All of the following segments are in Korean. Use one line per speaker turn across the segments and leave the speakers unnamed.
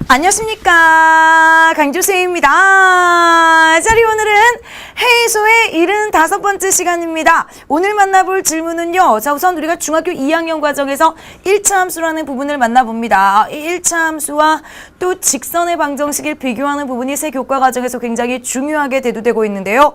안녕하십니까, 강주쌤입니다. 자, 오늘은 해소의 75번째 시간입니다. 오늘 만나볼 질문은요, 자, 우선 우리가 중학교 2학년 과정에서 1차 함수라는 부분을 만나봅니다. 이 1차 함수와 또 직선의 방정식을 비교하는 부분이 새 교과 과정에서 굉장히 중요하게 대두되고 있는데요.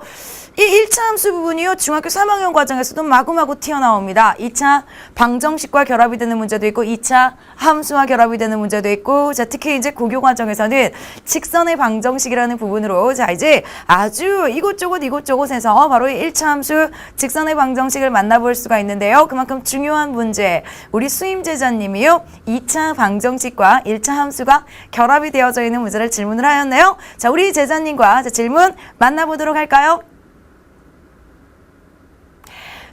이 1차 함수 부분이요, 중학교 3학년 과정에서도 마구마구 튀어나옵니다. 2차 방정식과 결합이 되는 문제도 있고, 2차 함수와 결합이 되는 문제도 있고, 자, 특히 이제 고교 과정에서는 직선의 방정식이라는 부분으로, 자, 이제 아주 이곳저곳에서 바로 이 1차 함수 직선의 방정식을 만나볼 수가 있는데요. 그만큼 중요한 문제, 우리 수임제자님이요, 2차 방정식과 1차 함수가 결합이 되어져 있는 문제를 질문을 하였네요. 자, 우리 제자님과 질문 만나보도록 할까요?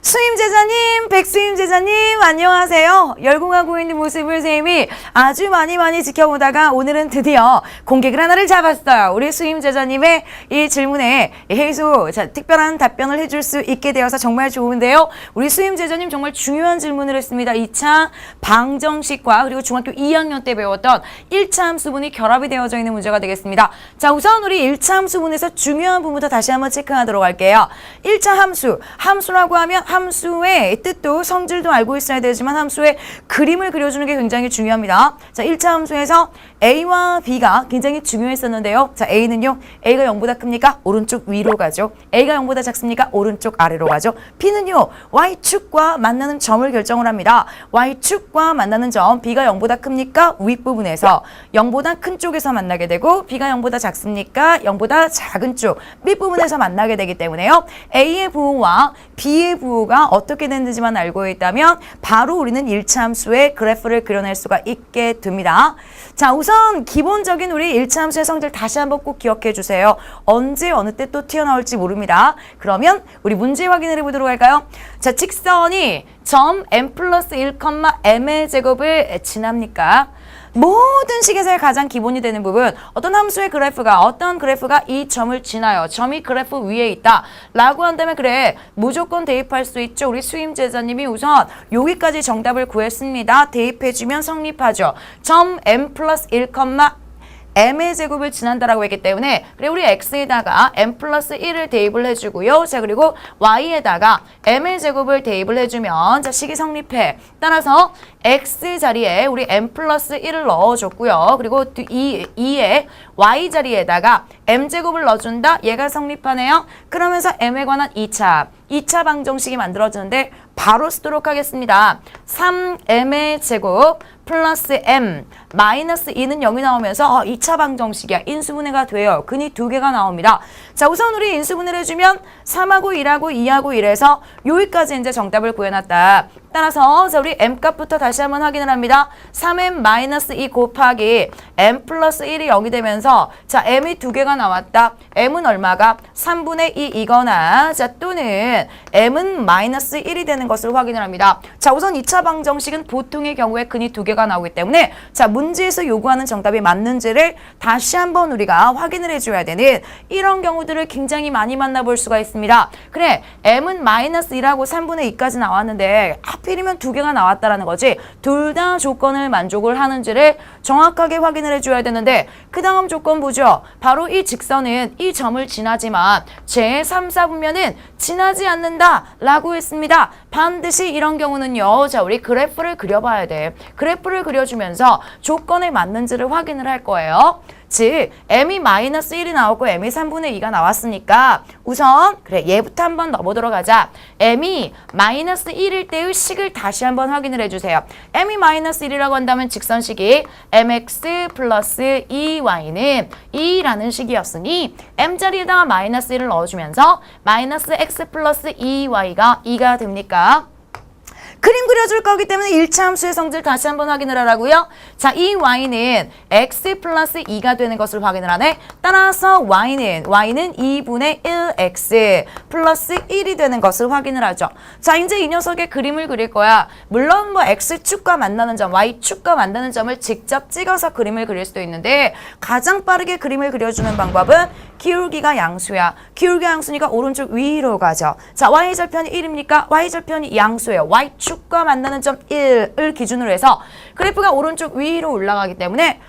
수임제자님, 백수임제자님, 안녕하세요. 열공하고 있는 모습을 선생님이 아주 많이 지켜보다가 오늘은 드디어 공격을 하나를 잡았어요. 우리 수임제자님의 이 질문에 해소, 자, 특별한 답변을 해줄 수 있게 되어서 정말 좋은데요. 우리 수임제자님 정말 중요한 질문을 했습니다. 2차 방정식과 그리고 중학교 2학년 때 배웠던 1차 함수분이 결합이 되어져 있는 문제가 되겠습니다. 자, 우선 우리 1차 함수분에서 중요한 부분부터 다시 한번 체크하도록 할게요. 1차 함수라고 하면 함수의 뜻도 성질도 알고 있어야 되지만 함수의 그림을 그려주는 게 굉장히 중요합니다. 자, 1차 함수에서 A와 B가 굉장히 중요했었는데요. 자, A는요, A가 0보다 크니까 오른쪽 위로 가죠. A가 0보다 작습니까? 오른쪽 아래로 가죠. B는요, Y축과 만나는 점을 결정을 합니다. Y축과 만나는 점, B가 0보다 큽니까? 윗부분에서 0보다 큰 쪽에서 만나게 되고, B가 0보다 작습니까? 0보다 작은 쪽, 밑부분에서 만나게 되기 때문에요. A의 부호와 B의 부호가 어떻게 됐는지만 알고 있다면 바로 우리는 1차 함수의 그래프를 그려낼 수가 있게 됩니다. 자, 우선 기본적인 우리 1차 함수의 성질 다시 한번 꼭 기억해 주세요. 언제 어느 때 또 튀어나올지 모릅니다. 그러면 우리 문제 확인을 해보도록 할까요? 자, 직선이 점 m 플러스 1, m의 제곱을 지납니까? 모든 식에서의 가장 기본이 되는 부분, 어떤 함수의 그래프가, 어떤 그래프가 이 점을 지나요. 점이 그래프 위에 있다 라고 한다면 그래, 무조건 대입할 수 있죠. 우리 수임제자님이 우선 여기까지 정답을 구했습니다. 대입해주면 성립하죠. 점 m 플러스 1, m의 제곱을 지난다라고 했기 때문에, 그래, 우리 x에다가 m 플러스 1을 대입을 해주고요. 자, 그리고 y에다가 m의 제곱을 대입을 해주면, 자, 식이 성립해. 따라서 x 자리에 우리 m 플러스 1을 넣어줬고요. 그리고 2에 y 자리에다가 m 제곱을 넣어준다. 얘가 성립하네요. 그러면서 m에 관한 2차 방정식이 만들어지는데 바로 쓰도록 하겠습니다. 3m의 제곱 플러스 m 마이너스 2는 0이 나오면서 2차 방정식이야. 인수분해가 돼요. 근이 2개가 나옵니다. 자, 우선 우리 인수분해를 해주면 3하고 1하고 2하고 1에서 여기까지 이제 정답을 구해놨다. 따라서 자, 우리 m 값부터 다시 한번 확인을 합니다. 3m 마이너스 2 곱하기 m 플러스 1이 0이 되면서, 자, m이 2개가 나왔다. m은 얼마가? 3분의 2이거나, 자, 또는 m은 마이너스 1이 되는 것을 확인을 합니다. 자, 우선 2차 방정식은 보통의 경우에 근이 2개가 나오기 때문에, 자, 문제에서 요구하는 정답이 맞는지를 다시 한번 우리가 확인을 해줘야 되는 이런 경우들을 굉장히 많이 만나볼 수가 있습니다. 그래, m은 마이너스 1하고 3분의 2까지 나왔는데 하필이면 2개가 나왔다라는 거지. 둘 다 조건을 만족을 하는지를 정확하게 확인을 해줘야 되는데, 그 다음 조건 보죠. 바로 이 직선은 이 점을 지나지만 제 3, 4분면은 지나지 않는다 라고 했습니다. 반드시 이런 경우는요, 자, 우리 그래프를 그려봐야 돼. 그래프를 그려주면서 조건에 맞는지를 확인을 할 거예요. 즉, m이 마이너스 1이 나오고 m이 3분의 2가 나왔으니까 우선 그래, 얘부터 한번 넣어보도록 하자. m이 마이너스 1일 때의 식을 다시 한번 확인을 해주세요. m이 마이너스 1이라고 한다면 직선식이 mx 플러스 2y는 2라는 식이었으니 m 자리에다가 마이너스 1을 넣어주면서 마이너스 x 플러스 2y가 2가 됩니까? 그림 그려줄 거기 때문에 1차 함수의 성질 다시 한번 확인을 하라고요. 자, 이 y는 x 플러스 2가 되는 것을 확인을 하네. 따라서 y는 2분의 1x 플러스 1이 되는 것을 확인을 하죠. 자, 이제 이 녀석의 그림을 그릴 거야. 물론 뭐 x축과 만나는 점, y축과 만나는 점을 직접 찍어서 그림을 그릴 수도 있는데, 가장 빠르게 그림을 그려주는 방법은 기울기가 양수야. 기울기가 양수니까 오른쪽 위로 가죠. 자, y절편이 1입니까? y절편이 양수예요. y축과 만나는 점 1을 기준으로 해서 그래프가 오른쪽 위로 올라가기 때문에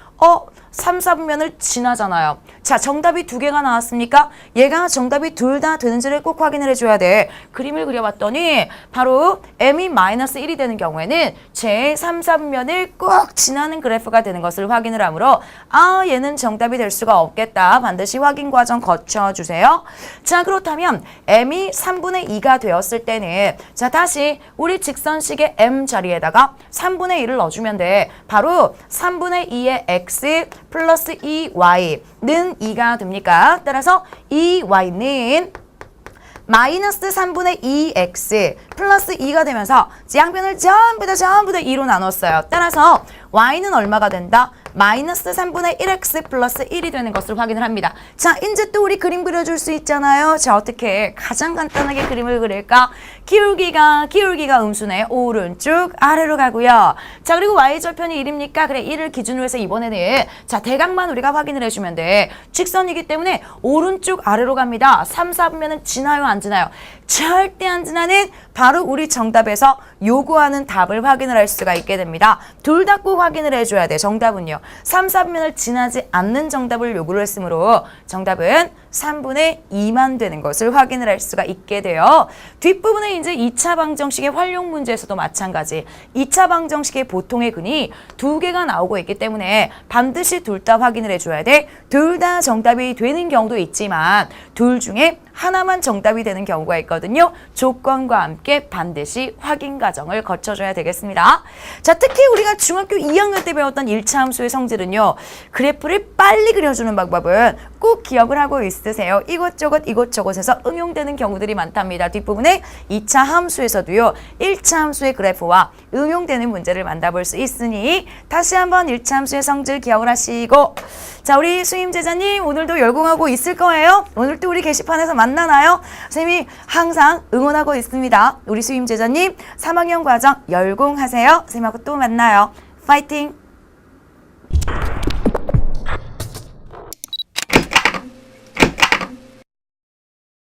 3, 4분면을 지나잖아요. 자, 정답이 두 개가 나왔습니까? 얘가 정답이 둘 다 되는지를 꼭 확인을 해줘야 돼. 그림을 그려봤더니 바로 m이 마이너스 1이 되는 경우에는 제 3, 4분면을 꼭 지나는 그래프가 되는 것을 확인을 하므로 아, 얘는 정답이 될 수가 없겠다. 반드시 확인 과정 거쳐주세요. 자, 그렇다면 m이 3분의 2가 되었을 때는 자, 다시 우리 직선식의 m 자리에다가 3분의 1을 넣어주면 돼. 바로 3분의 2의 x 플러스 2y는 2가 됩니까? 따라서 2y는 마이너스 3분의 2x 플러스 2가 되면서 양변을 전부 다 2로 나눴어요. 따라서 y는 얼마가 된다? 마이너스 3분의 1x 플러스 1이 되는 것을 확인을 합니다. 자, 이제 또 우리 그림 그려줄 수 있잖아요. 자, 어떻게 가장 간단하게 그림을 그릴까? 기울기가 음수네. 오른쪽 아래로 가고요. 자, 그리고 y절편이 1입니까? 그래, 1을 기준으로 해서 이번에는 자, 대각만 우리가 확인을 해주면 돼. 직선이기 때문에 오른쪽 아래로 갑니다. 3, 4분면은 지나요, 안 지나요? 절대 안 지나는 바로 우리 정답에서 요구하는 답을 확인을 할 수가 있게 됩니다. 둘 다 꼭 확인을 해줘야 돼. 정답은요. 3, 4분면을 지나지 않는 정답을 요구를 했으므로 정답은 3분의 2만 되는 것을 확인을 할 수가 있게 돼요. 뒷부분에 이제 2차 방정식의 활용 문제에서도 마찬가지. 2차 방정식의 보통의 근이 두 개가 나오고 있기 때문에 반드시 둘 다 확인을 해줘야 돼. 둘 다 정답이 되는 경우도 있지만 둘 중에 하나만 정답이 되는 경우가 있거든요. 조건과 함께 반드시 확인 과정을 거쳐줘야 되겠습니다. 자, 특히 우리가 중학교 2학년 때 배웠던 1차 함수의 성질은요. 그래프를 빨리 그려주는 방법은 꼭 기억을 하고 있으세요. 이곳저곳에서 응용되는 경우들이 많답니다. 뒷부분에 2차 함수에서도요. 1차 함수의 그래프와 응용되는 문제를 만나볼 수 있으니 다시 한번 1차 함수의 성질 기억을 하시고 자, 우리 수임 제자님 오늘도 열공하고 있을 거예요. 오늘 또 우리 게시판에서 만나나요? 선생님이 항상 응원하고 있습니다. 우리 수임 제자님 3학년 과정 열공하세요. 선생님하고 또 만나요. 파이팅!